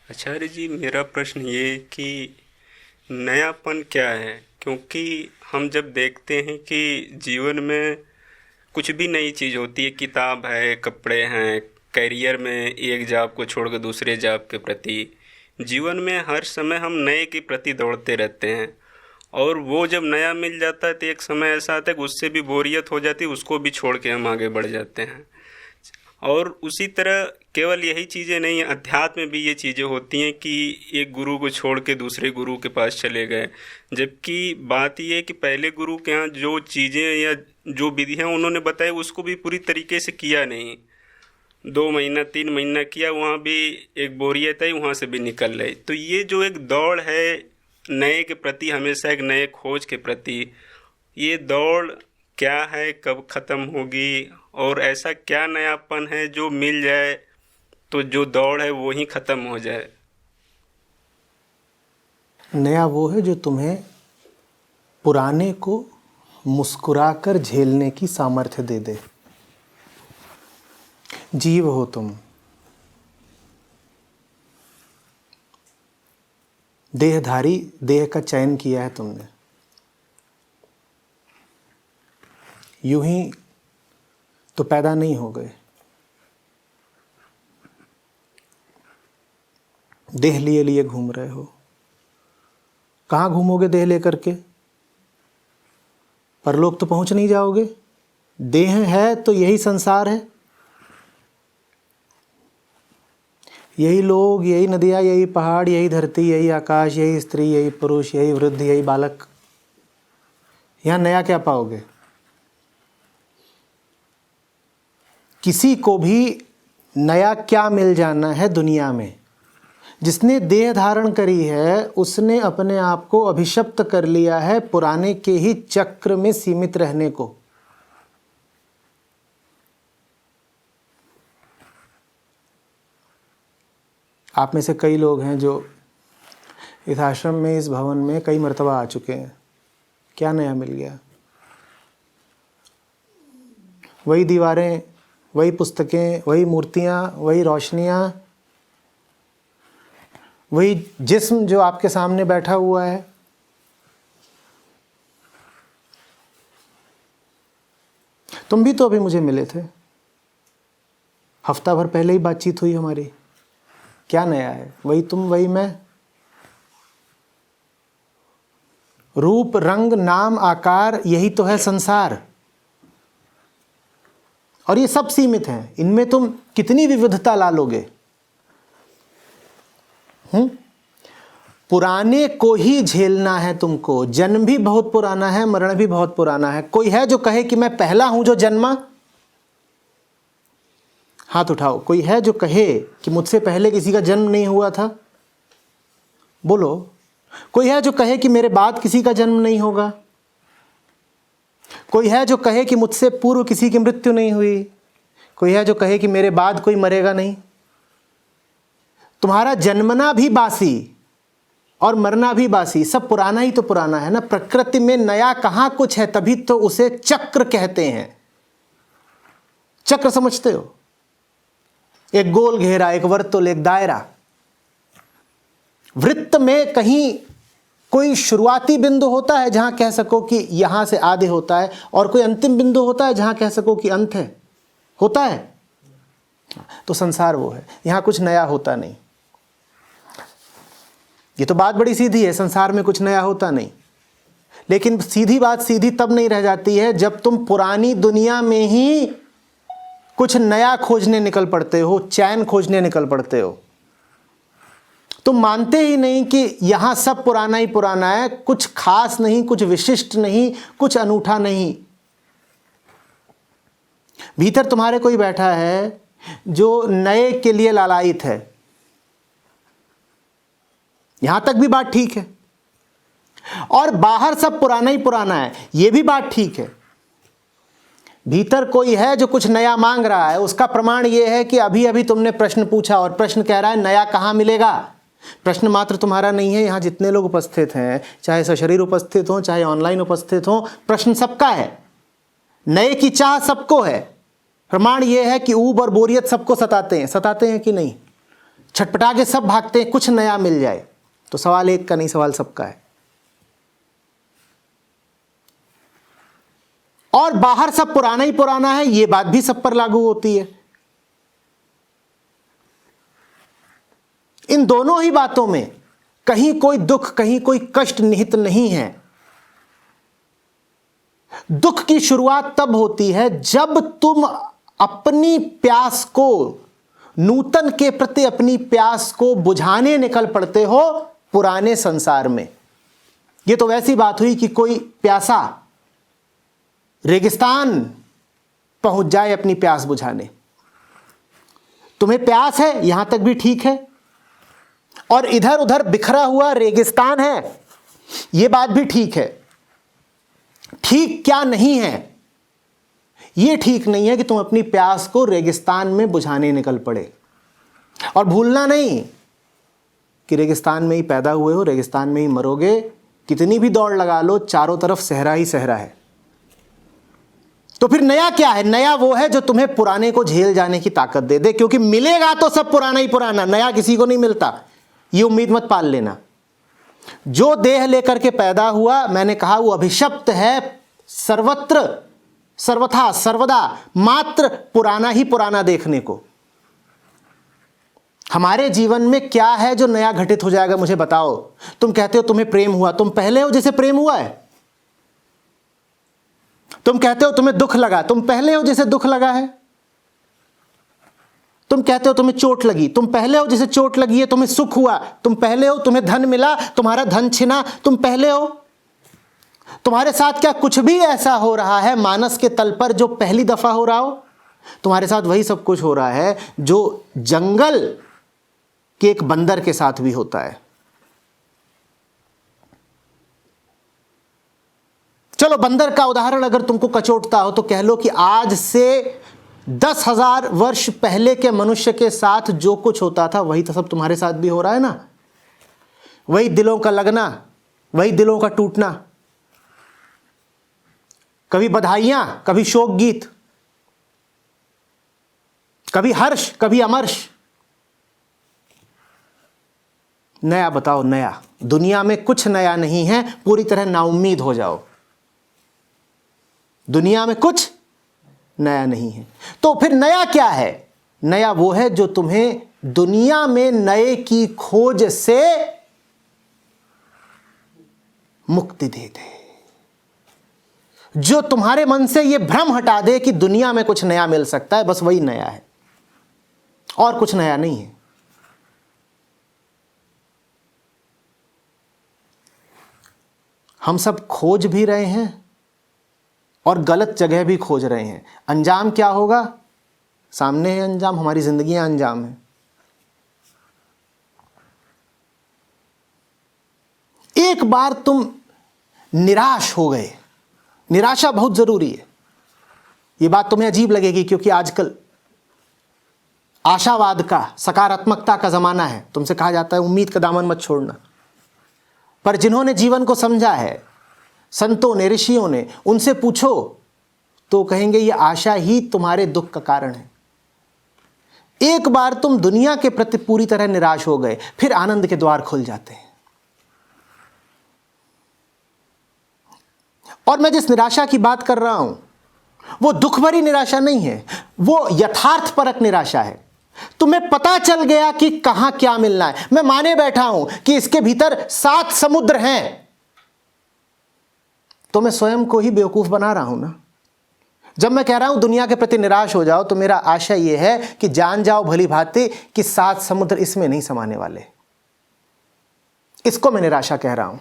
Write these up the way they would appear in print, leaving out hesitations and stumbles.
आचार्य जी, मेरा प्रश्न ये कि नयापन क्या है? क्योंकि हम जब देखते हैं कि जीवन में कुछ भी नई चीज़ होती है, किताब है, कपड़े हैं, करियर में एक जॉब को छोड़कर दूसरे जॉब के प्रति, जीवन में हर समय हम नए के प्रति दौड़ते रहते हैं। और वो जब नया मिल जाता है तो एक समय ऐसा आता है कि उससे भी बोरियत हो जाती है, उसको भी छोड़ के हम आगे बढ़ जाते हैं। और उसी तरह केवल यही चीज़ें नहीं, अध्यात्म में भी ये चीज़ें होती हैं कि एक गुरु को छोड़ के दूसरे गुरु के पास चले गए। जबकि बात ये है कि पहले गुरु के यहाँ जो चीज़ें या जो विधियाँ उन्होंने बताई उसको भी पूरी तरीके से किया नहीं। 2 महीना 3 महीना किया, वहाँ भी एक बोरियत आई, वहाँ से भी निकल रहे। तो ये जो एक दौड़ है नए के प्रति, हमेशा एक नए खोज के प्रति, ये दौड़ क्या है, कब ख़त्म होगी? और ऐसा क्या नयापन है जो मिल जाए तो जो दौड़ है वो ही ख़त्म हो जाए? नया वो है जो तुम्हें पुराने को मुस्कुराकर झेलने की सामर्थ्य दे दे। जीव हो तुम, देहधारी, देह का चयन किया है तुमने। यूं ही तो पैदा नहीं हो गए। देह लिए लिए घूम रहे हो। कहाँ घूमोगे देह लेकर के? परलोक तो पहुंच नहीं जाओगे। देह है तो यही संसार है, यही लोग, यही नदियाँ, यही पहाड़, यही धरती, यही आकाश, यही स्त्री, यही पुरुष, यही वृद्ध, यही बालक। यहाँ नया क्या पाओगे? किसी को भी नया क्या मिल जाना है दुनिया में? जिसने देह धारण करी है उसने अपने आप को अभिशप्त कर लिया है पुराने के ही चक्र में सीमित रहने को। आप में से कई लोग हैं जो इस आश्रम में, इस भवन में कई मर्तबा आ चुके हैं। क्या नया मिल गया? वही दीवारें, वही पुस्तकें, वही मूर्तियाँ, वही रोशनियाँ, वही जिस्म जो आपके सामने बैठा हुआ है। तुम भी तो अभी मुझे मिले थे, हफ्ता भर पहले ही बातचीत हुई हमारी। क्या नया है? वही तुम, वही मैं। रूप, रंग, नाम, आकार, यही तो है संसार। और ये सब सीमित हैं। इनमें तुम कितनी विविधता ला लोगे? पुराने को ही झेलना है तुमको। जन्म भी बहुत पुराना है, मरण भी बहुत पुराना है। कोई है जो कहे कि मैं पहला हूं जो जन्मा? हाथ उठाओ। कोई है जो कहे कि मुझसे पहले किसी का जन्म नहीं हुआ था? बोलो। कोई है जो कहे कि मेरे बाद किसी का जन्म नहीं होगा? कोई है जो कहे कि मुझसे पूर्व किसी की मृत्यु नहीं हुई? कोई है जो कहे कि मेरे बाद कोई मरेगा नहीं? तुम्हारा जन्मना भी बासी और मरना भी बासी, सब पुराना ही तो पुराना है ना। प्रकृति में नया कहाँ कुछ है, तभी तो उसे चक्र कहते हैं। चक्र समझते हो? एक गोल घेरा, एक वर्तुल, एक दायरा। वृत्त में कहीं कोई शुरुआती बिंदु होता है जहां कह सको कि यहां से आधे होता है, और कोई अंतिम बिंदु होता है जहां कह सको कि अंत है। होता है? तो संसार वो है, यहां कुछ नया होता नहीं। ये तो बात बड़ी सीधी है, संसार में कुछ नया होता नहीं। लेकिन सीधी बात सीधी तब नहीं रह जाती है जब तुम पुरानी दुनिया में ही कुछ नया खोजने निकल पड़ते हो, चैन खोजने निकल पड़ते हो। तुम मानते ही नहीं कि यहां सब पुराना ही पुराना है, कुछ खास नहीं, कुछ विशिष्ट नहीं, कुछ अनूठा नहीं। भीतर तुम्हारे कोई बैठा है जो नए के लिए लालायित है। यहां तक भी बात ठीक है। और बाहर सब पुराना ही पुराना है, यह भी बात ठीक है। भीतर कोई है जो कुछ नया मांग रहा है। उसका प्रमाण यह है कि अभी अभी तुमने प्रश्न पूछा और प्रश्न कह रहा है नया कहां मिलेगा। प्रश्न मात्र तुम्हारा नहीं है, यहां जितने लोग उपस्थित हैं, चाहे सशरीर उपस्थित हो, चाहे ऑनलाइन उपस्थित हो, प्रश्न सबका है। नए की चाह सबको है। प्रमाण यह है कि ऊब और बोरियत सबको सताते हैं। सताते हैं कि नहीं? छटपटा के सब भागते हैं, कुछ नया मिल जाए। तो सवाल एक का नहीं, सवाल सबका है। और बाहर सब पुराना ही पुराना है, यह बात भी सब पर लागू होती है। इन दोनों ही बातों में कहीं कोई दुख, कहीं कोई कष्ट निहित नहीं है। दुख की शुरुआत तब होती है जब तुम अपनी प्यास को, नूतन के प्रति अपनी प्यास को बुझाने निकल पड़ते हो पुराने संसार में। यह तो वैसी बात हुई कि कोई प्यासा रेगिस्तान पहुंच जाए अपनी प्यास बुझाने। तुम्हें प्यास है, यहां तक भी ठीक है, और इधर उधर बिखरा हुआ रेगिस्तान है, यह बात भी ठीक है। ठीक क्या नहीं है? यह ठीक नहीं है कि तुम अपनी प्यास को रेगिस्तान में बुझाने निकल पड़े। और भूलना नहीं कि रेगिस्तान में ही पैदा हुए हो, रेगिस्तान में ही मरोगे। कितनी भी दौड़ लगा लो, चारों तरफ सहरा ही सहरा है। तो फिर नया क्या है? नया वो है जो तुम्हें पुराने को झेल जाने की ताकत दे दे, क्योंकि मिलेगा तो सब पुराना ही पुराना, नया किसी को नहीं मिलता। ये उम्मीद मत पाल लेना। जो देह लेकर के पैदा हुआ, मैंने कहा वो अभिशप्त है, सर्वत्र सर्वथा सर्वदा मात्र पुराना ही पुराना देखने को। हमारे जीवन में क्या है जो नया घटित हो जाएगा? मुझे बताओ। तुम कहते हो तुम्हें प्रेम हुआ, तुम पहले हो जिसे प्रेम हुआ है। तुम कहते हो तुम्हें दुख लगा, तुम पहले हो जिसे दुख लगा है। तुम कहते हो तुम्हें चोट लगी, तुम पहले हो जिसे चोट लगी है। तुम्हें सुख हुआ, तुम पहले हो। तुम्हें धन मिला, तुम्हारा धन छिना, तुम पहले हो। तुम्हारे साथ क्या कुछ भी ऐसा हो रहा है मानस के तल पर जो पहली दफा हो रहा हो? तुम्हारे साथ वही सब कुछ हो रहा है जो जंगल के एक बंदर के साथ भी होता है। चलो, बंदर का उदाहरण अगर तुमको कचोटता हो तो कह लो कि आज से 10,000 वर्ष पहले के मनुष्य के साथ जो कुछ होता था वही तो सब तुम्हारे साथ भी हो रहा है ना। वही दिलों का लगना, वही दिलों का टूटना, कभी बधाइयां, कभी शोक गीत, कभी हर्ष, कभी अमर्ष। नया बताओ, नया? दुनिया में कुछ नया नहीं है, पूरी तरह नाउम्मीद हो जाओ। दुनिया में कुछ नया नहीं है। तो फिर नया क्या है? नया वो है जो तुम्हें दुनिया में नए की खोज से मुक्ति दे दे, जो तुम्हारे मन से यह भ्रम हटा दे कि दुनिया में कुछ नया मिल सकता है। बस वही नया है, और कुछ नया नहीं है। हम सब खोज भी रहे हैं और गलत जगह भी खोज रहे हैं। अंजाम क्या होगा? सामने है अंजाम, हमारी जिंदगियां अंजाम है। एक बार तुम निराश हो गए, निराशा बहुत जरूरी है। यह बात तुम्हें अजीब लगेगी क्योंकि आजकल आशावाद का, सकारात्मकता का जमाना है। तुमसे कहा जाता है उम्मीद का दामन मत छोड़ना। पर जिन्होंने जीवन को समझा है, संतों ने, ऋषियों ने, उनसे पूछो तो कहेंगे ये आशा ही तुम्हारे दुख का कारण है। एक बार तुम दुनिया के प्रति पूरी तरह निराश हो गए, फिर आनंद के द्वार खुल जाते हैं। और मैं जिस निराशा की बात कर रहा हूं वो दुख भरी निराशा नहीं है, वो यथार्थपरक निराशा है। तुम्हें पता चल गया कि कहां क्या मिलना है। मैं माने बैठा हूं कि इसके भीतर 7 समुद्र हैं, तो मैं स्वयं को ही बेवकूफ बना रहा हूं ना। जब मैं कह रहा हूं दुनिया के प्रति निराश हो जाओ, तो मेरा आशा यह है कि जान जाओ भली भांति कि 7 समुद्र इसमें नहीं समाने वाले। इसको मैं निराशा कह रहा हूं।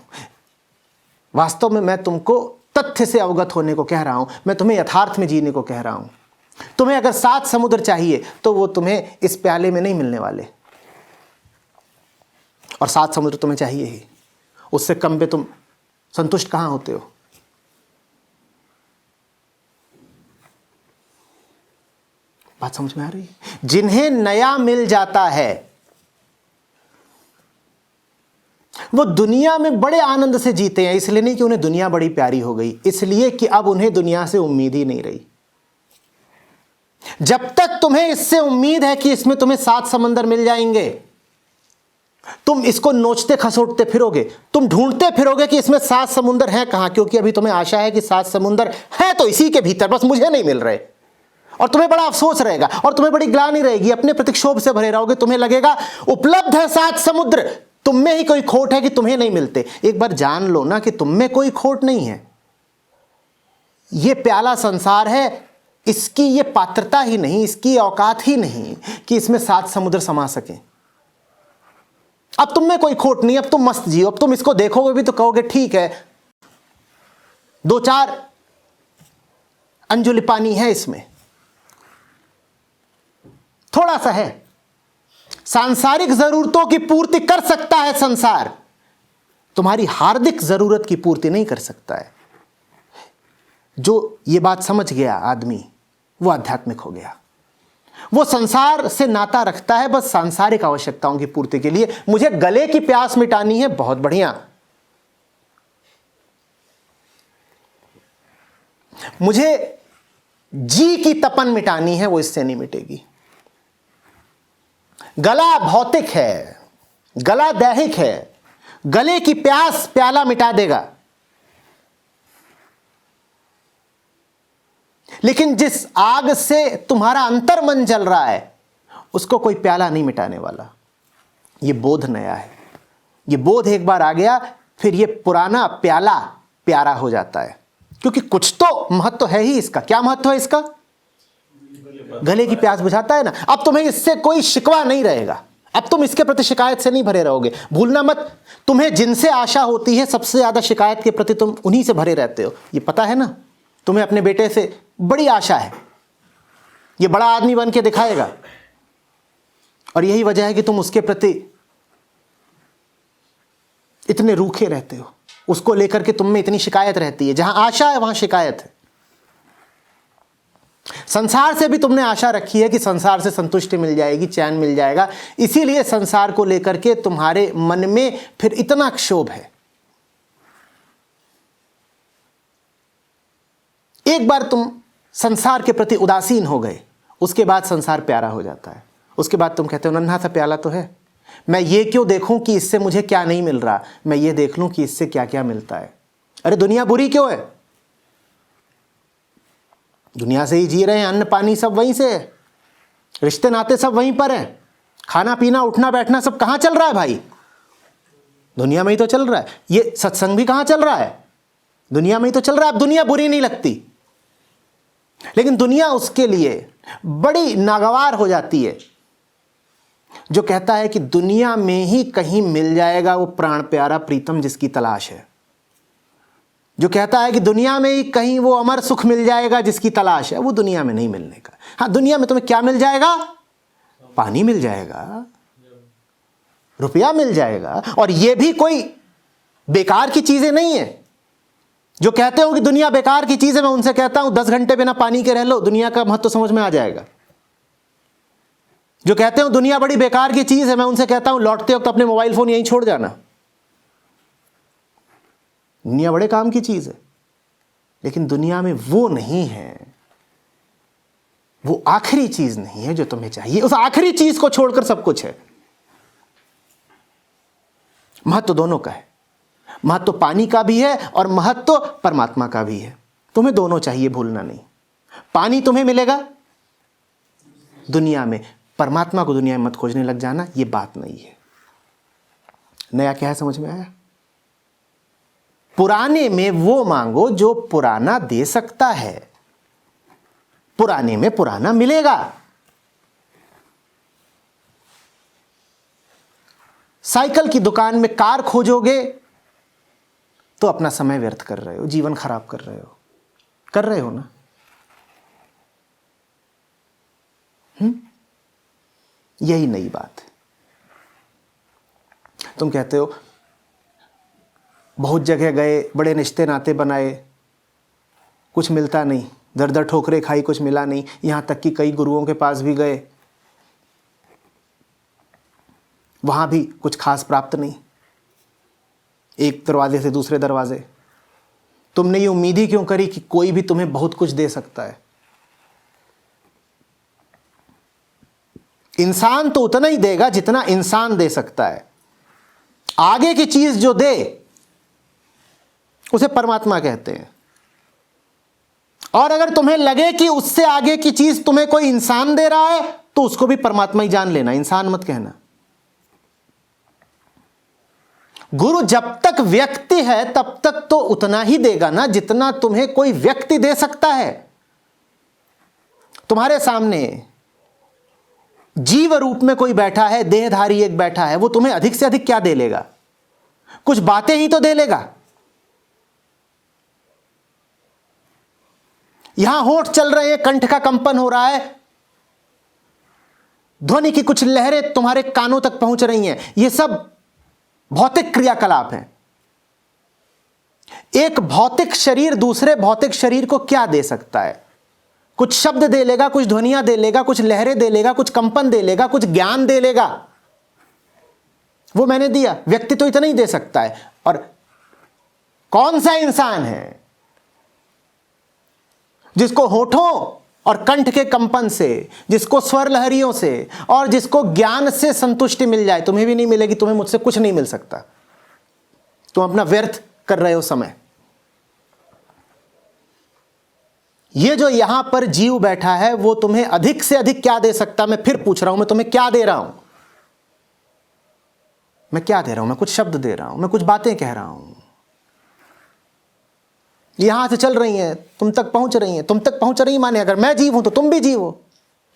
वास्तव में मैं तुमको तथ्य से अवगत होने को कह रहा हूं, मैं तुम्हें यथार्थ में जीने को कह रहा हूं। तुम्हें अगर 7 समुद्र चाहिए तो वो तुम्हें इस प्याले में नहीं मिलने वाले, और 7 समुद्र तुम्हें चाहिए ही। उससे कम पे तुम संतुष्ट कहां होते हो? बात समझ में आ रही है? जिन्हें नया मिल जाता है वो दुनिया में बड़े आनंद से जीते हैं। इसलिए नहीं कि उन्हें दुनिया बड़ी प्यारी हो गई, इसलिए कि अब उन्हें दुनिया से उम्मीद ही नहीं रही। जब तक तुम्हें इससे उम्मीद है कि इसमें तुम्हें 7 समंदर मिल जाएंगे, तुम इसको नोचते खसोटते फिरोगे, तुम ढूंढते फिरोगे कि इसमें 7 समुंदर हैं कहां, क्योंकि अभी तुम्हें आशा है कि 7 समुंदर है तो इसी के भीतर, बस मुझे नहीं मिल रहे। और तुम्हें बड़ा अफसोस रहेगा और तुम्हें बड़ी ग्लानि रहेगी, अपने प्रतिक्षोभ से भरे रहोगे। तुम्हें लगेगा उपलब्ध है 7 समुद्र, तुम में ही कोई खोट है कि तुम्हें नहीं मिलते। एक बार जान लो ना कि तुम में कोई खोट नहीं है। यह प्याला संसार है, इसकी ये पात्रता ही नहीं, इसकी औकात ही नहीं कि इसमें 7 समुद्र समा सकें। अब तुम में कोई खोट नहीं, अब तुम मस्त जियो। अब तुम इसको देखोगे भी तो कहोगे ठीक है, 2-4 अंजुल पानी है इसमें, थोड़ा सा है, सांसारिक जरूरतों की पूर्ति कर सकता है संसार, तुम्हारी हार्दिक जरूरत की पूर्ति नहीं कर सकता है। जो ये बात समझ गया आदमी, वो आध्यात्मिक हो गया। वो संसार से नाता रखता है बस सांसारिक आवश्यकताओं की पूर्ति के लिए। मुझे गले की प्यास मिटानी है, बहुत बढ़िया। मुझे जी की तपन मिटानी है, वो इससे नहीं मिटेगी। गला भौतिक है, गला दैहिक है, गले की प्यास प्याला मिटा देगा, लेकिन जिस आग से तुम्हारा अंतर्मन जल रहा है उसको कोई प्याला नहीं मिटाने वाला। यह बोध नया है। यह बोध एक बार आ गया, फिर यह पुराना प्याला प्यारा हो जाता है, क्योंकि कुछ तो महत्व है ही इसका। क्या महत्व है इसका? गले की प्यास बुझाता है ना। अब तुम्हें इससे कोई शिकवा नहीं रहेगा, अब तुम इसके प्रति शिकायत से नहीं भरे रहोगे। भूलना मत, तुम्हें जिनसे आशा होती है सबसे ज्यादा शिकायत के प्रति तुम उन्हीं से भरे रहते हो। ये पता है ना, तुम्हें अपने बेटे से बड़ी आशा है, ये बड़ा आदमी बन के दिखाएगा, और यही वजह है कि तुम उसके प्रति इतने रूखे रहते हो। उसको लेकर के तुम में इतनी शिकायत रहती है। जहां आशा है वहां शिकायत है। संसार से भी तुमने आशा रखी है कि संसार से संतुष्टि मिल जाएगी, चैन मिल जाएगा, इसीलिए संसार को लेकर के तुम्हारे मन में फिर इतना क्षोभ है। एक बार तुम संसार के प्रति उदासीन हो गए, उसके बाद संसार प्यारा हो जाता है। उसके बाद तुम कहते हो नन्हा सा प्याला तो है, मैं ये क्यों देखूं कि इससे मुझे क्या नहीं मिल रहा, मैं ये देख लूं कि इससे क्या क्या मिलता है। अरे दुनिया बुरी क्यों है? दुनिया से ही जी रहे हैं, अन्न पानी सब वहीं से है, रिश्ते नाते सब वहीं पर हैं, खाना पीना उठना बैठना सब कहां चल रहा है भाई? दुनिया में ही तो चल रहा है। ये सत्संग भी कहां चल रहा है? दुनिया में ही तो चल रहा है। अब दुनिया बुरी नहीं लगती, लेकिन दुनिया उसके लिए बड़ी नागवार हो जाती है जो कहता है कि दुनिया में ही कहीं मिल जाएगा वो प्राण प्यारा प्रीतम जिसकी तलाश है, जो कहता है कि दुनिया में ही कहीं वो अमर सुख मिल जाएगा जिसकी तलाश है। वो दुनिया में नहीं मिलने का। हाँ, दुनिया में तुम्हें क्या मिल जाएगा? पानी मिल जाएगा, रुपया मिल जाएगा, और ये भी कोई बेकार की चीजें नहीं है। जो कहते हो कि दुनिया बेकार की चीज है, मैं उनसे कहता हूं 10 घंटे बिना पानी के रह लो, दुनिया का महत्व समझ में आ जाएगा। जो कहते हो दुनिया बड़ी बेकार की चीज है, मैं उनसे कहता हूं लौटते वक्त अपने मोबाइल फोन यहीं छोड़ जाना। दुनिया बड़े काम की चीज है, लेकिन दुनिया में वो नहीं है, वो आखिरी चीज नहीं है जो तुम्हें चाहिए। उस आखिरी चीज को छोड़कर सब कुछ है। महत्व दोनों का है। महत्व पानी का भी है और महत्व परमात्मा का भी है। तुम्हें दोनों चाहिए, भूलना नहीं। पानी तुम्हें मिलेगा दुनिया में, परमात्मा को दुनिया में मत खोजने लग जाना, यह बात नहीं है। नया क्या है समझ में आया? पुराने में वो मांगो जो पुराना दे सकता है, पुराने में पुराना मिलेगा। साइकिल की दुकान में कार खोजोगे तो अपना समय व्यर्थ कर रहे हो, जीवन खराब कर रहे हो ना। यही नई बात है। तुम कहते हो बहुत जगह गए, बड़े रिश्ते नाते बनाए, कुछ मिलता नहीं, दर दर ठोकरे खाई, कुछ मिला नहीं। यहां तक कि कई गुरुओं के पास भी गए, वहां भी कुछ खास प्राप्त नहीं। एक दरवाजे से दूसरे दरवाजे। तुमने ये उम्मीद ही क्यों करी कि कोई भी तुम्हें बहुत कुछ दे सकता है? इंसान तो उतना ही देगा जितना इंसान दे सकता है। आगे की चीज जो दे उसे परमात्मा कहते हैं। और अगर तुम्हें लगे कि उससे आगे की चीज तुम्हें कोई इंसान दे रहा है तो उसको भी परमात्मा ही जान लेना, इंसान मत कहना। गुरु जब तक व्यक्ति है तब तक तो उतना ही देगा ना जितना तुम्हें कोई व्यक्ति दे सकता है। तुम्हारे सामने जीव रूप में कोई बैठा है, देहधारी एक बैठा है, वो तुम्हें अधिक से अधिक क्या दे लेगा? कुछ बातें ही तो दे लेगा। यहां होंठ चल रहे हैं, कंठ का कंपन हो रहा है, ध्वनि की कुछ लहरें तुम्हारे कानों तक पहुंच रही हैं, ये सब भौतिक क्रियाकलाप हैं। एक भौतिक शरीर दूसरे भौतिक शरीर को क्या दे सकता है? कुछ शब्द दे लेगा, कुछ ध्वनियां दे लेगा, कुछ लहरें दे लेगा, कुछ कंपन दे लेगा, कुछ ज्ञान दे लेगा। वो मैंने दिया। व्यक्ति तो इतना ही दे सकता है। और कौन सा इंसान है जिसको होठों और कंठ के कंपन से, जिसको स्वर लहरियों से और जिसको ज्ञान से संतुष्टि मिल जाए? तुम्हें भी नहीं मिलेगी, तुम्हें मुझसे कुछ नहीं मिल सकता। तुम अपना व्यर्थ कर रहे हो समय। ये जो यहां पर जीव बैठा है वो तुम्हें अधिक से अधिक क्या दे सकता? मैं फिर पूछ रहा हूं, मैं तुम्हें क्या दे रहा हूं? मैं क्या दे रहा हूं? मैं कुछ शब्द दे रहा हूं, मैं कुछ बातें कह रहा हूं, यहां से चल रही हैं, तुम तक पहुंच रही हैं। तुम तक पहुंच रही माने अगर मैं जीव हूं तो तुम भी जीव हो।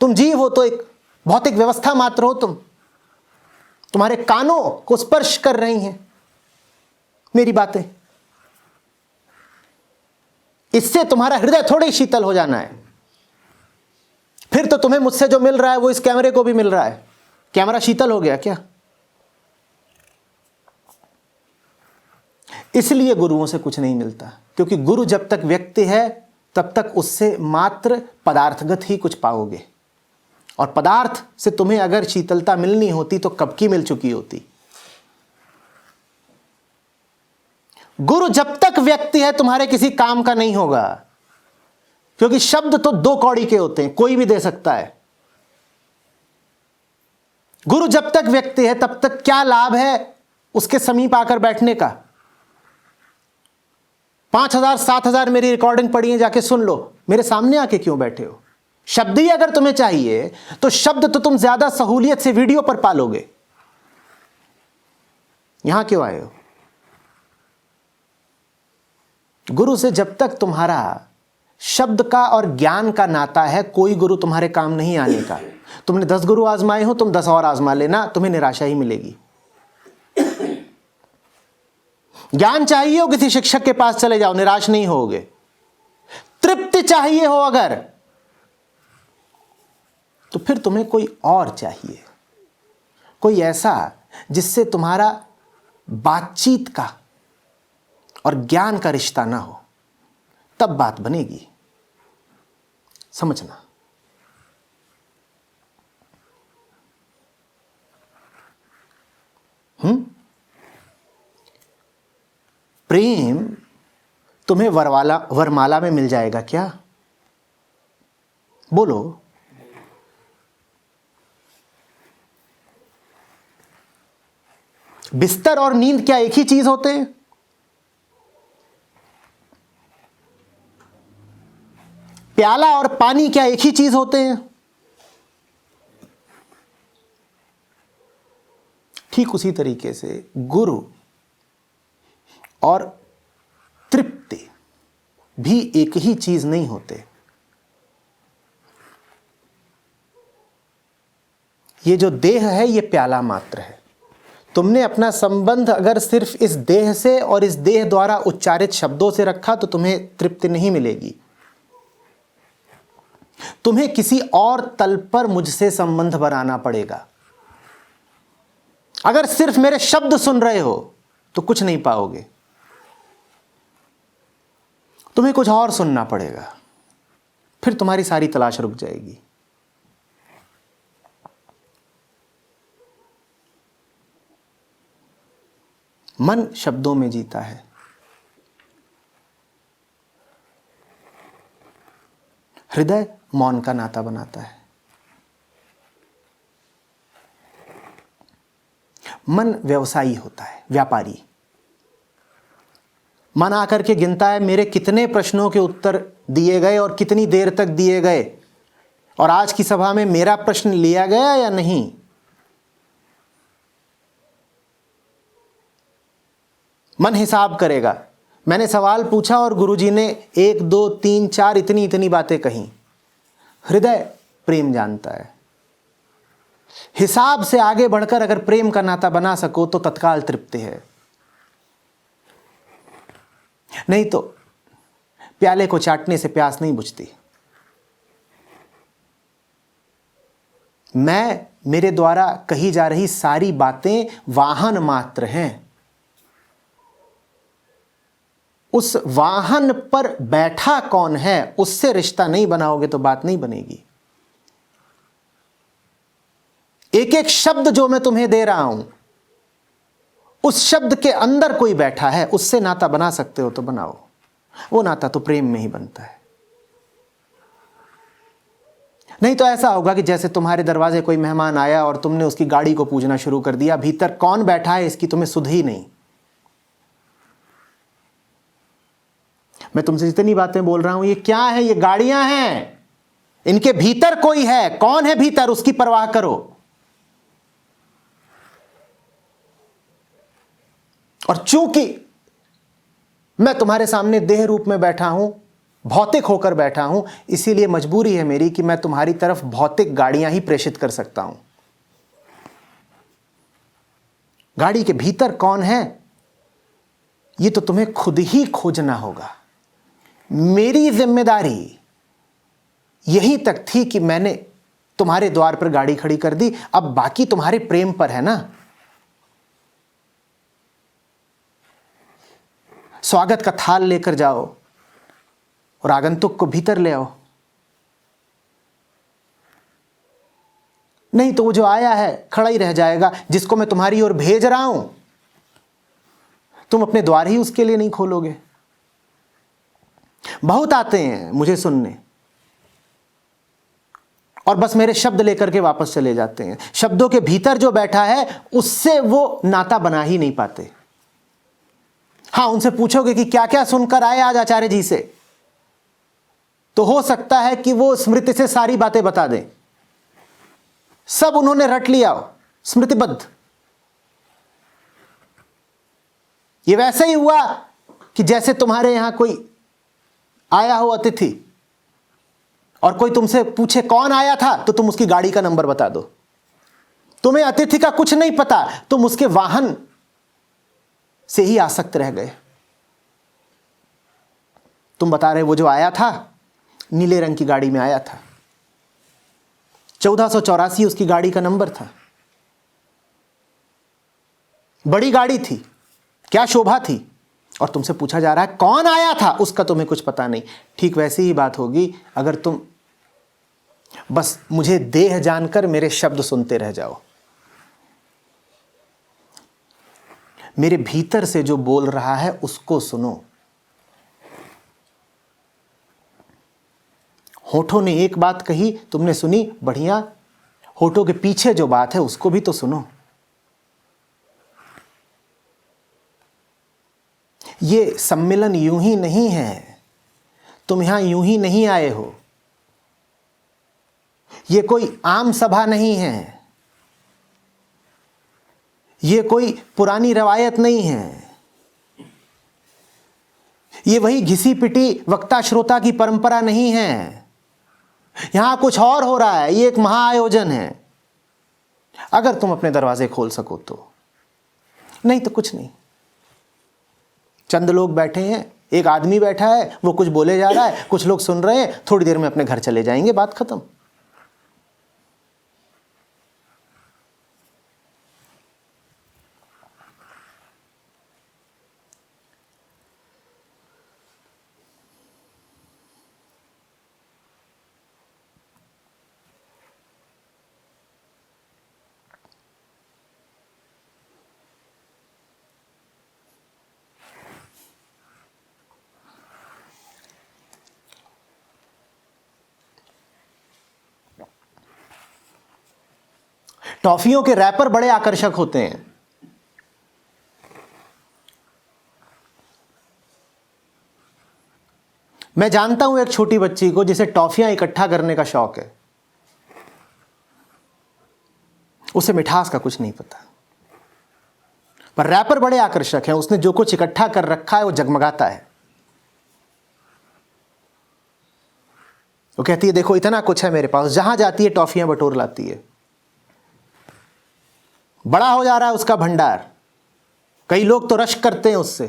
तुम जीव हो तो एक भौतिक व्यवस्था मात्र हो। तुम्हारे कानों को स्पर्श कर रही हैं मेरी बातें। इससे तुम्हारा हृदय थोड़ी शीतल हो जाना है। फिर तो तुम्हें मुझसे जो मिल रहा है वो इस कैमरे को भी मिल रहा है। कैमरा शीतल हो गया क्या? इसलिए गुरुओं से कुछ नहीं मिलता, क्योंकि गुरु जब तक व्यक्ति है तब तक उससे मात्र पदार्थगत ही कुछ पाओगे। और पदार्थ से तुम्हें अगर शीतलता मिलनी होती तो कब की मिल चुकी होती। गुरु जब तक व्यक्ति है तुम्हारे किसी काम का नहीं होगा, क्योंकि शब्द तो दो कौड़ी के होते हैं, कोई भी दे सकता है। गुरु जब तक व्यक्ति है तब तक क्या लाभ है उसके समीप आकर बैठने का? 5,000 7,000 मेरी रिकॉर्डिंग पड़ी है, जाके सुन लो। मेरे सामने आके क्यों बैठे हो? शब्द ही अगर तुम्हें चाहिए तो शब्द तो तुम ज्यादा सहूलियत से वीडियो पर पालोगे। यहां क्यों आए हो? गुरु से जब तक तुम्हारा शब्द का और ज्ञान का नाता है, कोई गुरु तुम्हारे काम नहीं आने का। तुमने 10 गुरु आजमाए हो, तुम 10 और आजमा लेना, तुम्हें निराशा ही मिलेगी। ज्ञान चाहिए हो, किसी शिक्षक के पास चले जाओ, निराश नहीं होगे। तृप्ति चाहिए हो अगर, तो फिर तुम्हें कोई और चाहिए, कोई ऐसा जिससे तुम्हारा बातचीत का और ज्ञान का रिश्ता ना हो, तब बात बनेगी। समझना। प्रेम तुम्हें वरमाला में मिल जाएगा क्या? बोलो। बिस्तर और नींद क्या एक ही चीज होते हैं? प्याला और पानी क्या एक ही चीज होते हैं? ठीक उसी तरीके से गुरु और तृप्ति भी एक ही चीज नहीं होते। ये जो देह है ये प्याला मात्र है। तुमने अपना संबंध अगर सिर्फ इस देह से और इस देह द्वारा उच्चारित शब्दों से रखा तो तुम्हें तृप्ति नहीं मिलेगी। तुम्हें किसी और तल पर मुझसे संबंध बनाना पड़ेगा। अगर सिर्फ मेरे शब्द सुन रहे हो तो कुछ नहीं पाओगे, तुम्हें कुछ और सुनना पड़ेगा, फिर तुम्हारी सारी तलाश रुक जाएगी। मन शब्दों में जीता है। हृदय मौन का नाता बनाता है। मन व्यवसायी होता है, व्यापारी। मन आकर के गिनता है मेरे कितने प्रश्नों के उत्तर दिए गए और कितनी देर तक दिए गए, और आज की सभा में मेरा प्रश्न लिया गया या नहीं। मन हिसाब करेगा। मैंने सवाल पूछा और गुरुजी ने 1 2 3 4 इतनी इतनी बातें कहीं। हृदय प्रेम जानता है। हिसाब से आगे बढ़कर अगर प्रेम का नाता बना सको तो तत्काल तृप्ति है, नहीं तो प्याले को चाटने से प्यास नहीं बुझती। मैं, मेरे द्वारा कही जा रही सारी बातें वाहन मात्र हैं। उस वाहन पर बैठा कौन है उससे रिश्ता नहीं बनाओगे तो बात नहीं बनेगी। एक एक शब्द जो मैं तुम्हें दे रहा हूं, उस शब्द के अंदर कोई बैठा है, उससे नाता बना सकते हो तो बनाओ। वो नाता तो प्रेम में ही बनता है। नहीं तो ऐसा होगा कि जैसे तुम्हारे दरवाजे कोई मेहमान आया और तुमने उसकी गाड़ी को पूजना शुरू कर दिया, भीतर कौन बैठा है इसकी तुम्हें सुध ही नहीं। मैं तुमसे जितनी बातें बोल रहा हूं ये क्या है? ये गाड़ियां हैं, इनके भीतर कोई है। कौन है भीतर उसकी परवाह करो। और चूंकि मैं तुम्हारे सामने देह रूप में बैठा हूं, भौतिक होकर बैठा हूं, इसीलिए मजबूरी है मेरी कि मैं तुम्हारी तरफ भौतिक गाड़ियां ही प्रेषित कर सकता हूं। गाड़ी के भीतर कौन है ये तो तुम्हें खुद ही खोजना होगा। मेरी जिम्मेदारी यही तक थी कि मैंने तुम्हारे द्वार पर गाड़ी खड़ी कर दी। अब बाकी तुम्हारे प्रेम पर है ना। स्वागत का थाल लेकर जाओ और आगंतुक को भीतर ले आओ। नहीं तो वो जो आया है खड़ा ही रह जाएगा, जिसको मैं तुम्हारी ओर भेज रहा हूं तुम अपने द्वार ही उसके लिए नहीं खोलोगे। बहुत आते हैं मुझे सुनने और बस मेरे शब्द लेकर के वापस चले जाते हैं। शब्दों के भीतर जो बैठा है उससे वो नाता बना ही नहीं पाते। हाँ, उनसे पूछोगे कि क्या क्या सुनकर आए आज आचार्य जी से, तो हो सकता है कि वो स्मृति से सारी बातें बता दें। सब उन्होंने रट लिया हो, स्मृतिबद्ध। ये वैसे ही हुआ कि जैसे तुम्हारे यहां कोई आया हो अतिथि और कोई तुमसे पूछे कौन आया था, तो तुम उसकी गाड़ी का नंबर बता दो। तुम्हें अतिथि का कुछ नहीं पता, तुम उसके वाहन से ही आसक्त रह गए। तुम बता रहे वो जो आया था नीले रंग की गाड़ी में आया था, 1484 उसकी गाड़ी का नंबर था। बड़ी गाड़ी थी, क्या शोभा थी, और तुमसे पूछा जा रहा है कौन आया था, उसका तुम्हें कुछ पता नहीं। ठीक वैसी ही बात होगी अगर तुम बस मुझे देह जानकर मेरे शब्द सुनते रह जाओ। मेरे भीतर से जो बोल रहा है उसको सुनो। होठों ने एक बात कही, तुमने सुनी, बढ़िया। होठों के पीछे जो बात है उसको भी तो सुनो। ये सम्मेलन यूं ही नहीं है, तुम यहां यूं ही नहीं आए हो। ये कोई आम सभा नहीं है, ये कोई पुरानी रवायत नहीं है, ये वही घिसी पिटी वक्ता श्रोता की परंपरा नहीं है। यहां कुछ और हो रहा है, ये एक महाआयोजन है। अगर तुम अपने दरवाजे खोल सको तो, नहीं तो कुछ नहीं। चंद लोग बैठे हैं, एक आदमी बैठा है, वो कुछ बोले जा रहा है, कुछ लोग सुन रहे हैं, थोड़ी देर में अपने घर चले जाएंगे, बात खत्म। टॉफियों के रैपर बड़े आकर्षक होते हैं। मैं जानता हूं एक छोटी बच्ची को जिसे टॉफियां इकट्ठा करने का शौक है। उसे मिठास का कुछ नहीं पता, पर रैपर बड़े आकर्षक हैं। उसने जो कुछ इकट्ठा कर रखा है वो जगमगाता है। वो कहती है देखो इतना कुछ है मेरे पास। जहां जाती है टॉफियां बटोर लाती है। बड़ा हो जा रहा है उसका भंडार। कई लोग तो रश करते हैं उससे,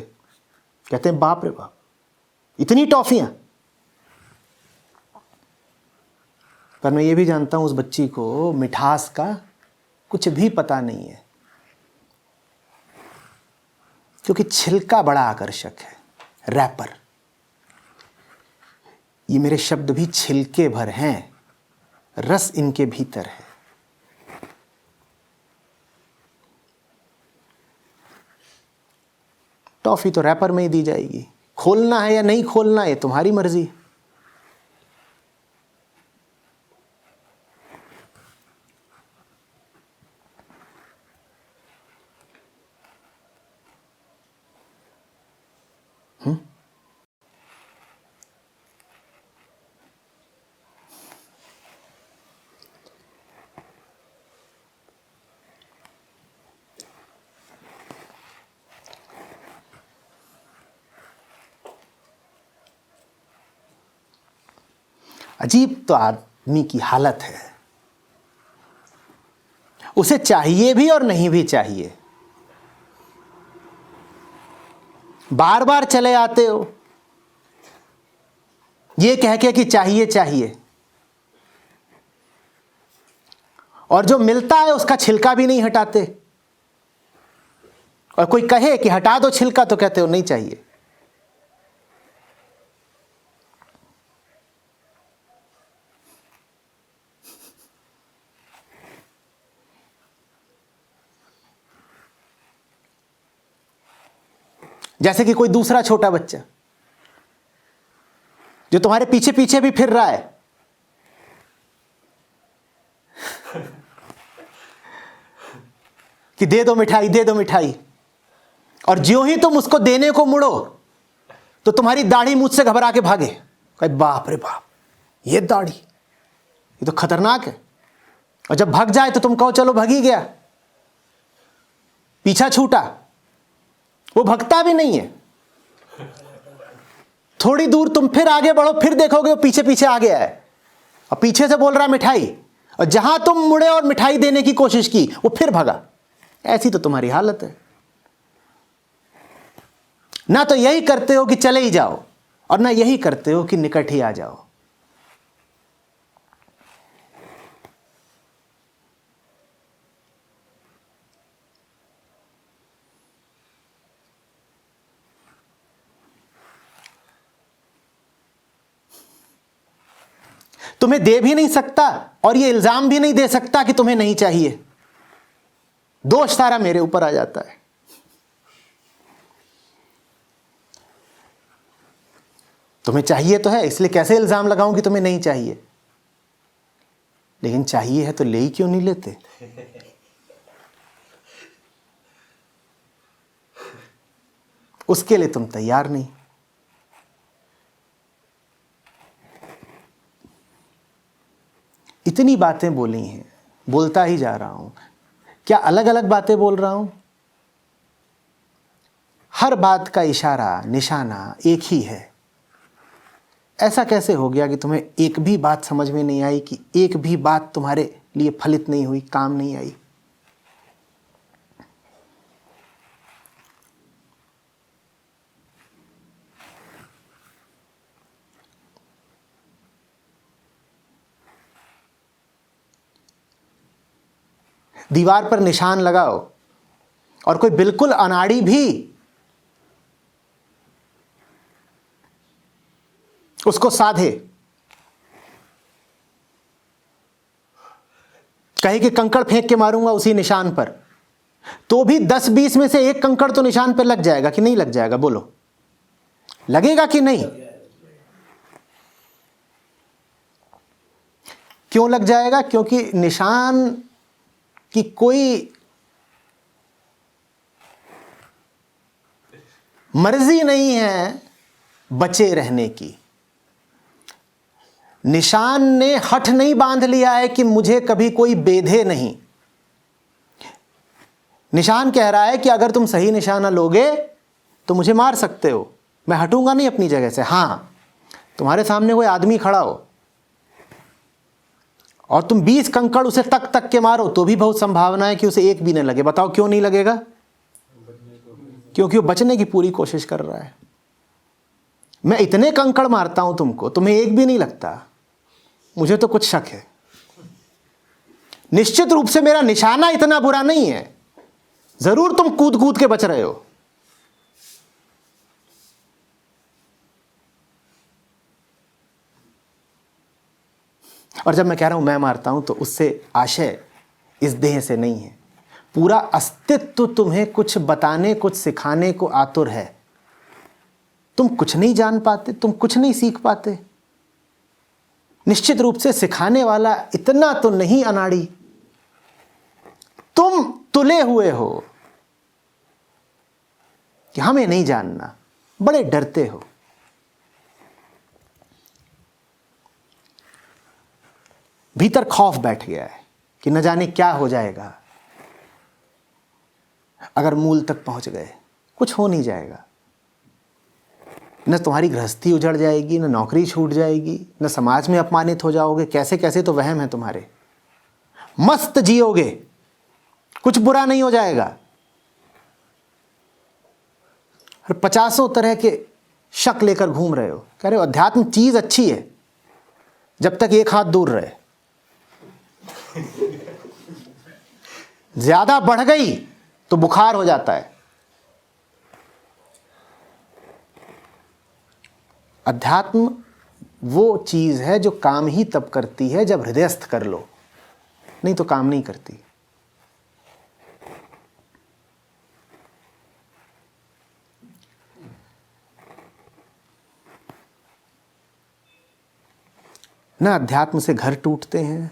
कहते हैं बाप रे बाप इतनी टॉफियां। पर मैं ये भी जानता हूं उस बच्ची को मिठास का कुछ भी पता नहीं है, क्योंकि छिलका बड़ा आकर्षक है। रैपर, ये मेरे शब्द भी छिलके भर हैं, रस इनके भीतर है। टॉफी तो रैपर में ही दी जाएगी। खोलना है या नहीं खोलना है तुम्हारी मर्जी। अजीब तो आदमी की हालत है। उसे चाहिए भी और नहीं भी चाहिए। बार बार चले आते हो ये कह के कि चाहिए चाहिए, और जो मिलता है उसका छिलका भी नहीं हटाते। और कोई कहे कि हटा दो छिलका तो कहते हो नहीं चाहिए। जैसे कि कोई दूसरा छोटा बच्चा जो तुम्हारे पीछे पीछे भी फिर रहा है, कि दे दो मिठाई दे दो मिठाई, और ज्यों ही तुम उसको देने को मुड़ो तो तुम्हारी दाढ़ी मुझसे घबरा के भागे। कहे बाप रे बाप ये दाढ़ी, ये तो खतरनाक है। और जब भाग जाए तो तुम कहो चलो भाग ही गया, पीछा छूटा। वो भगता भी नहीं है। थोड़ी दूर तुम फिर आगे बढ़ो, फिर देखोगे वो पीछे पीछे आ गया है और पीछे से बोल रहा मिठाई, और जहां तुम मुड़े और मिठाई देने की कोशिश की वो फिर भागा। ऐसी तो तुम्हारी हालत है। ना तो यही करते हो कि चले ही जाओ, और ना यही करते हो कि निकट ही आ जाओ। तुम्हें दे भी नहीं सकता और ये इल्जाम भी नहीं दे सकता कि तुम्हें नहीं चाहिए। दोष सारा मेरे ऊपर आ जाता है। तुम्हें चाहिए तो है, इसलिए कैसे इल्जाम लगाऊं कि तुम्हें नहीं चाहिए। लेकिन चाहिए है तो ले ही क्यों नहीं लेते। उसके लिए तुम तैयार नहीं। इतनी बातें बोली हैं, बोलता ही जा रहा हूं। क्या अलग अलग बातें बोल रहा हूं? हर बात का इशारा निशाना एक ही है। ऐसा कैसे हो गया कि तुम्हें एक भी बात समझ में नहीं आई, कि एक भी बात तुम्हारे लिए फलित नहीं हुई, काम नहीं आई? दीवार पर निशान लगाओ और कोई बिल्कुल अनाड़ी भी उसको साधे, कहे कि कंकड़ फेंक के मारूंगा उसी निशान पर, तो भी 10-20 में से एक कंकड़ तो निशान पर लग जाएगा कि नहीं लग जाएगा? बोलो, लगेगा कि नहीं? क्यों लग जाएगा? क्योंकि निशान की कोई मर्जी नहीं है बचे रहने की। निशान ने हठ नहीं बांध लिया है कि मुझे कभी कोई बेधे नहीं। निशान कह रहा है कि अगर तुम सही निशाना लोगे तो मुझे मार सकते हो, मैं हटूंगा नहीं अपनी जगह से। हां, तुम्हारे सामने कोई आदमी खड़ा हो और तुम 20 कंकड़ उसे तक तक के मारो तो भी बहुत संभावना है कि उसे एक भी न लगे। बताओ क्यों नहीं लगेगा? क्योंकि वो बचने की पूरी कोशिश कर रहा है। मैं इतने कंकड़ मारता हूं तुमको, तुम्हें एक भी नहीं लगता, मुझे तो कुछ शक है। निश्चित रूप से मेरा निशाना इतना बुरा नहीं है, जरूर तुम कूद कूद के बच रहे हो। और जब मैं कह रहा हूं मैं मारता हूं तो उससे आशय इस देह से नहीं है। पूरा अस्तित्व तुम्हें कुछ बताने, कुछ सिखाने को आतुर है। तुम कुछ नहीं जान पाते, तुम कुछ नहीं सीख पाते। निश्चित रूप से सिखाने वाला इतना तो नहीं अनाड़ी। तुम तुले हुए हो कि हमें नहीं जानना, बड़े डरते हो। भीतर खौफ बैठ गया है कि न जाने क्या हो जाएगा अगर मूल तक पहुंच गए। कुछ हो नहीं जाएगा, न तुम्हारी गृहस्थी उजड़ जाएगी, न नौकरी छूट जाएगी, न समाज में अपमानित हो जाओगे। कैसे कैसे तो वहम है तुम्हारे। मस्त जियोगे, कुछ बुरा नहीं हो जाएगा। और 50 तरह के शक लेकर घूम रहे हो, कह रहे हो अध्यात्म चीज अच्छी है जब तक एक हाथ दूर रहे। ज्यादा बढ़ गई तो बुखार हो जाता है। अध्यात्म वो चीज है जो काम ही तब करती है जब हृदयस्थ कर लो, नहीं तो काम नहीं करती। न अध्यात्म से घर टूटते हैं,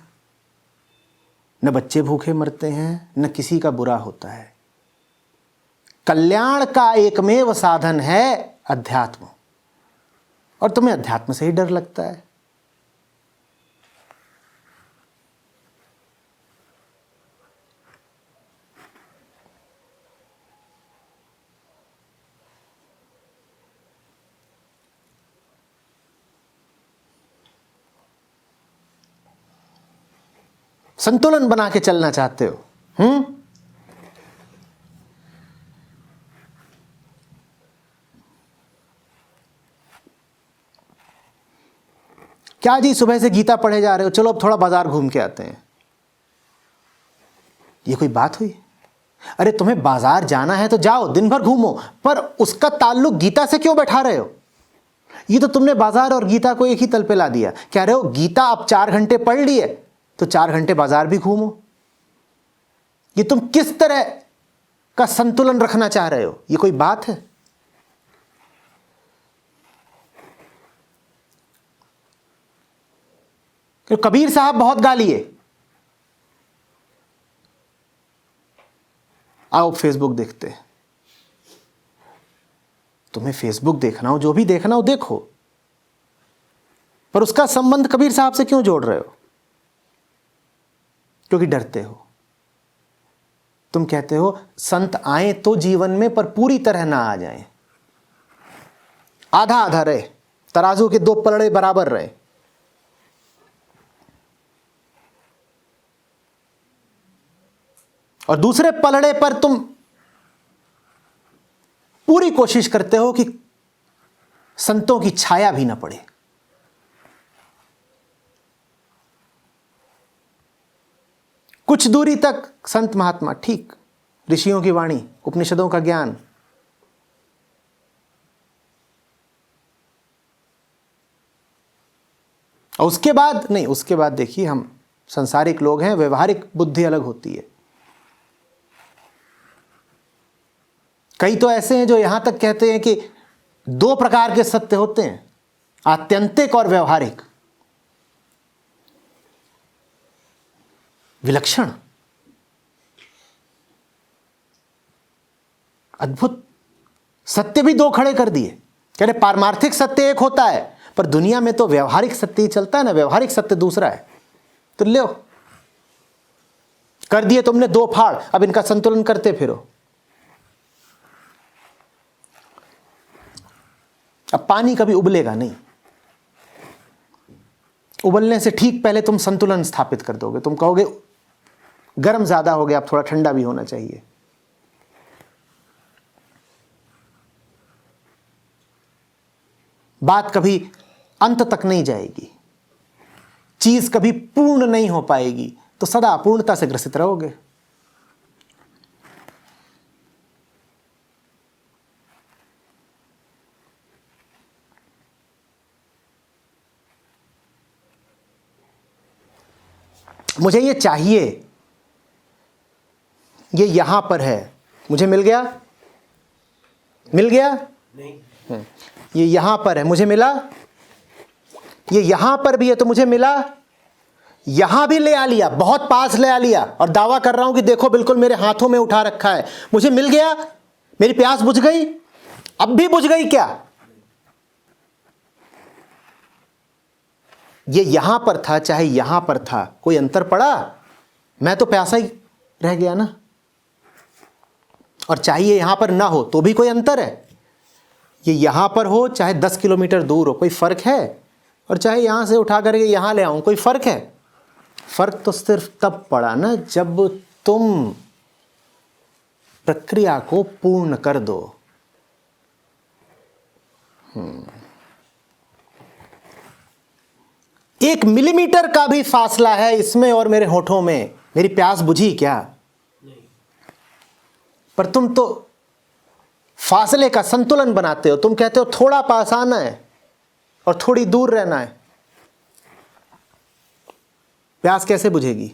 न बच्चे भूखे मरते हैं, न किसी का बुरा होता है। कल्याण का एकमेव साधन है अध्यात्म, और तुम्हें अध्यात्म से ही डर लगता है। संतुलन बना के चलना चाहते हो। क्या जी सुबह से गीता पढ़े जा रहे हो, चलो अब थोड़ा बाजार घूम के आते हैं। ये कोई बात हुई? अरे तुम्हें बाजार जाना है तो जाओ, दिन भर घूमो, पर उसका ताल्लुक गीता से क्यों बैठा रहे हो? ये तो तुमने बाजार और गीता को एक ही तल पे ला दिया। कह रहे हो गीता अब 4 घंटे पढ़ लिए तो 4 घंटे बाजार भी घूमो। ये तुम किस तरह का संतुलन रखना चाह रहे हो? ये कोई बात है? कि कबीर साहब बहुत गालिए। आओ फेसबुक देखते हैं। तुम्हें फेसबुक देखना हो, जो भी देखना हो देखो, पर उसका संबंध कबीर साहब से क्यों जोड़ रहे हो? क्योंकि डरते हो। तुम कहते हो संत आए तो जीवन में, पर पूरी तरह ना आ जाएं, आधा आधा रहे, तराजू के 2 पलड़े बराबर रहे। और दूसरे पलड़े पर तुम पूरी कोशिश करते हो कि संतों की छाया भी ना पड़े। कुछ दूरी तक संत महात्मा ठीक, ऋषियों की वाणी, उपनिषदों का ज्ञान, और उसके बाद नहीं, उसके बाद देखिए हम संसारिक लोग हैं, व्यवहारिक बुद्धि अलग होती है। कई तो ऐसे हैं जो यहां तक कहते हैं कि 2 प्रकार के सत्य होते हैं, आत्यंतिक और व्यवहारिक। विलक्षण, अद्भुत सत्य भी 2 खड़े कर दिए। कह रहे पारमार्थिक सत्य एक होता है, पर दुनिया में तो व्यवहारिक सत्य ही चलता है ना, व्यवहारिक सत्य दूसरा है। तो लो, कर दिए तुमने 2 फाड़, अब इनका संतुलन करते फिरो। अब पानी कभी उबलेगा नहीं, उबलने से ठीक पहले तुम संतुलन स्थापित कर दोगे। तुम कहोगे गर्म ज्यादा हो गया, अब थोड़ा ठंडा भी होना चाहिए। बात कभी अंत तक नहीं जाएगी, चीज कभी पूर्ण नहीं हो पाएगी, तो सदा अपूर्णता से ग्रसित रहोगे। मुझे ये चाहिए, ये यहां पर है, मुझे मिल गया? मिल गया? नहीं। ये यहां पर है, मुझे मिला? ये यहां पर भी है तो मुझे मिला? यहां भी ले आ लिया, बहुत पास ले आ लिया, और दावा कर रहा हूं कि देखो बिल्कुल मेरे हाथों में उठा रखा है, मुझे मिल गया? मेरी प्यास बुझ गई? अब भी बुझ गई क्या? ये यहां पर था चाहे यहां पर था, कोई अंतर पड़ा? मैं तो प्यासा ही रह गया ना। और चाहिए यहां पर ना हो तो भी कोई अंतर है? ये यहां पर हो चाहे 10 किलोमीटर दूर हो, कोई फर्क है? और चाहे यहां से उठा करके यहां ले आऊं, कोई फर्क है? फर्क तो सिर्फ तब पड़ा ना जब तुम प्रक्रिया को पूर्ण कर दो। एक मिलीमीटर का भी फासला है इसमें और मेरे होठों में, मेरी प्यास बुझी क्या? नहीं। पर तुम तो फासले का संतुलन बनाते हो। तुम कहते हो थोड़ा पास आना है और थोड़ी दूर रहना है। प्यास कैसे बुझेगी?